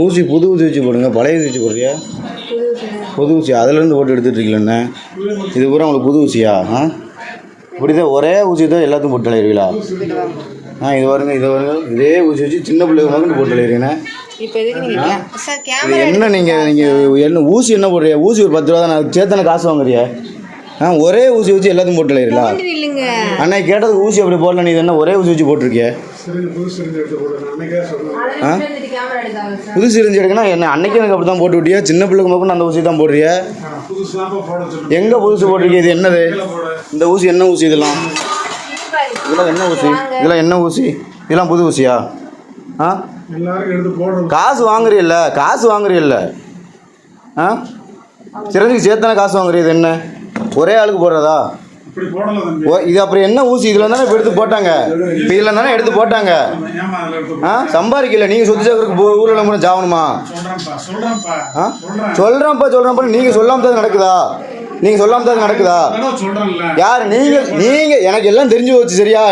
ஊசி புது ஊசி வச்சு போடுங்க, பழைய ஊசி வச்சு போடுறியா? புது ஊசி அதிலேருந்து போட்டு எடுத்துகிட்ருக்கீங்களண்ணே. இது பூரா உங்களுக்கு புது ஊசியா? இப்படி தான் ஒரே ஊசி தான் எல்லாத்தையும் போட்டு அலையிருவீங்களா? இது வருங்க இதே ஊசி வச்சு சின்ன பிள்ளைங்க மகன் போட்டு அலையிருங்கண்ணே. இது என்ன நீங்கள் என்ன ஊசி என்ன போடுறியா? ஊசி ஒரு 10 ரூபா தான், நான் சேர்த்தானே காசு வாங்குறியா? ஒரே ஊசி வச்சு எல்லாத்தையும் போட்டு அலையிருங்களா? அண்ணா கேட்டதுக்கு ஊசி அப்படி போடல, நீ என்ன ஒரே ஊசி வச்சு போட்டிருக்கிய? புது சிரிஞ்சு எடுக்கனா என்ன? அன்னைக்கு எனக்கு அப்படி தான் போட்டு விட்டியா? சின்ன பிள்ளைக்கு மக்கள் அந்த ஊசி தான் போடுறியா? எங்கே புதுசு போட்டிருக்கீங்க? இது என்னது? இந்த ஊசி என்ன ஊசி? இதெல்லாம் என்ன ஊசி? இதெல்லாம் என்ன ஊசி? இதெல்லாம் புது ஊசியா? காசு வாங்குறீல்ல? சிரஞ்சுக்கு சேர்த்தானே காசு வாங்குறீங்க. இது என்ன ஒரே ஆளுக்கு போடுறதா? இது அப்புறம் என்ன ஊசி? இதில் தானே இப்போ எடுத்து போட்டாங்க. இப்போ இதில் தானே எடுத்து போட்டாங்க. சம்பாதிக்கல. நீங்கள் சொத்து சேர்க்கறதுக்கு ஊரில் கூட ஜாவணுமா? சொல்கிறேன்ப்பா நீங்கள் சொல்லாமல் தான் நடக்குதா? யார் நீங்கள்? எனக்கு எல்லாம் தெரிஞ்சு போச்சு. சரியா?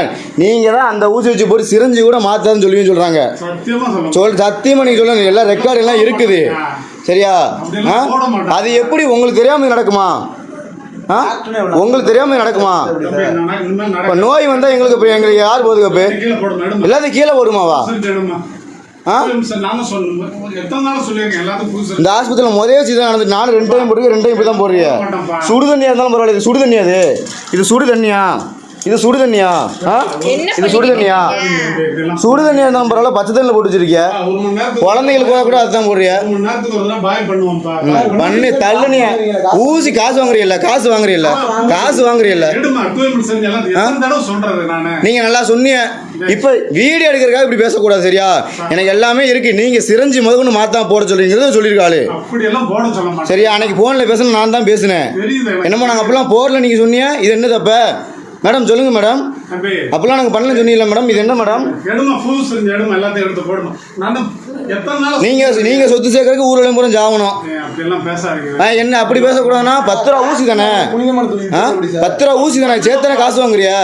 நீங்கள் தான் அந்த ஊசி வச்சு போட்டு சிரஞ்சு கூட மாற்றாதுன்னு சொல்கிறாங்க. சத்தியமாக நீங்கள் சொல்லுங்க. எல்லாம் ரெக்கார்டு எல்லாம் இருக்குது. சரியா? அது எப்படி உங்களுக்கு தெரியாமல் நடக்குமா? உங்களுக்கு தெரியாம நடக்குமா? இப்போ நோய் வந்தால் எங்களுக்கு யார் போதுக்கு? எல்லாத்தையும் கீழே போடுமாவா? இந்த ஆஸ்பத்திரியில் முதல் வச்சு தான் நடந்துட்டு நானும் 2 டைம் போடுறேன். 2 டைம் இப்படி தான் போடுறிய. சுடு தண்ணியாக இருந்தாலும் பரவாயில்ல. இது சுடு தண்ணியா? இது சுடு தண்ணியா? இது சுடு தண்ணியா இருந்தாலும் பரவாயில்ல. பச்சை தண்ணியில் போட்டு வச்சிருக்கியா? குழந்தைங்களுக்கு கூட அதுதான் போடுறியா? பண்ணி தள்ளுனியா? ஊசி காசு வாங்குறீல்ல? நீங்க நல்லா சொன்னீங்க. இப்ப வீடியோ எடுக்கிறதுக்காக இப்படி பேசக்கூடாது. சரியா? எனக்கு எல்லாமே இருக்கு. நீங்க சிரஞ்சி முதல்ல மாத்தாம போட சொல்றீங்கிறத சொல்லியிருக்காளு. சரியா? அன்னைக்கு போன்ல பேசணும், நான் தான் பேசினேன். என்னமோ நாங்கள் அப்படிலாம் போடல நீங்க சொன்னீங்க. இது என்ன தப்ப மேடம்? சொல்லுங்க மேடம். அப்பெல்லாம் நாங்கள் பண்ணல சொன்னீங்களா மேடம்? இது என்ன மேடம்? நீங்க சொத்து சேர்க்கறதுக்கு ஊரில் பூரா ஜாகணும். என்ன அப்படி பேசக்கூடாதுன்னா? 10 ரூபா ஊசி தானே? 10 ரூபா ஊசி தானே? சேர்த்தானே காசு வாங்குறியா?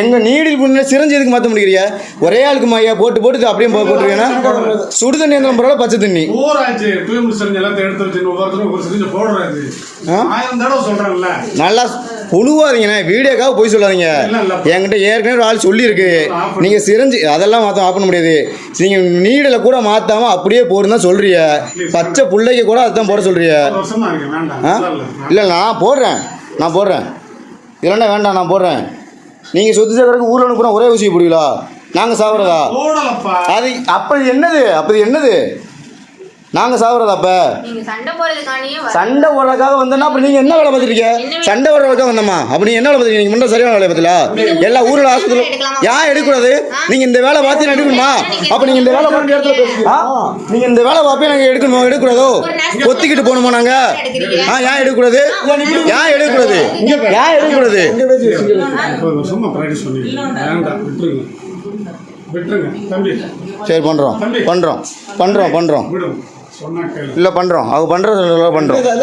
எங்க நீடில் புண்ணு சிரஞ்சி எதுக்கு மாற்ற முடிக்கிறியா? ஒரே ஆளுக்கு மாயா போட்டு அப்படியே போட்டுருக்கேன்னா சுடு தண்ணி இருந்தாலும் பரவாயில்ல, பச்சை தண்ணி. நல்லா புழுவாதீங்கண்ணே. வீடியோக்காக போய் சொல்லாதீங்க. என்கிட்ட ஏற்கனவே ஒரு ஆள் சொல்லியிருக்கு. நீங்கள் சிரஞ்சி அதெல்லாம் மாற்ற ஆஃப் பண்ண முடியாது. நீங்கள் நீடில் கூட மாற்றாமல் அப்படியே போடுன்னு தான் சொல்கிறிய. பச்சை பிள்ளைக்கு கூட அதுதான் போட சொல்கிறிய. இல்லை நான் போடுறேன். இல்லைன்னா வேண்டாம், நான் போடுறேன். நீங்கள் சொத்து சேர்க்கறதுக்கு ஊரில் அனுப்புகிறோம் ஒரே ஊசி போடுவீங்களா? நாங்கள் சாப்பிட்றதா? அது அப்படி என்னது? நாங்கள் சாப்பிட்றதா? அப்போ சண்டை போடுறதுக்காக வந்தோன்னா அப்புறம் நீங்கள் என்ன வேலை பார்த்துருக்கீங்க? சண்டை போடுறதுக்காக வந்தோம்மா? அப்போ நீங்கள் என்ன வேலை பார்த்துருக்கீங்க? நீங்கள் முன்னாடி சரியான வேலை பார்த்தீங்களா? எல்லா ஊரில் ஆஸ்பத்திரி ஏன் எடுக்கூடாது? நீங்கள் இந்த வேலை பார்த்து எடுக்கணுமா? அப்போ நீங்கள் இந்த வேலை பார்த்து நாங்கள் எடுக்கக்கூடாதோ? ஒத்திக்கிட்டு போகணுமா நாங்கள்? ஏன் எடுக்கக்கூடாது? சரி பண்ணுறோம். இல்லை பண்ணுறோம். அவங்க பண்ணுறது பண்ணுறோம்.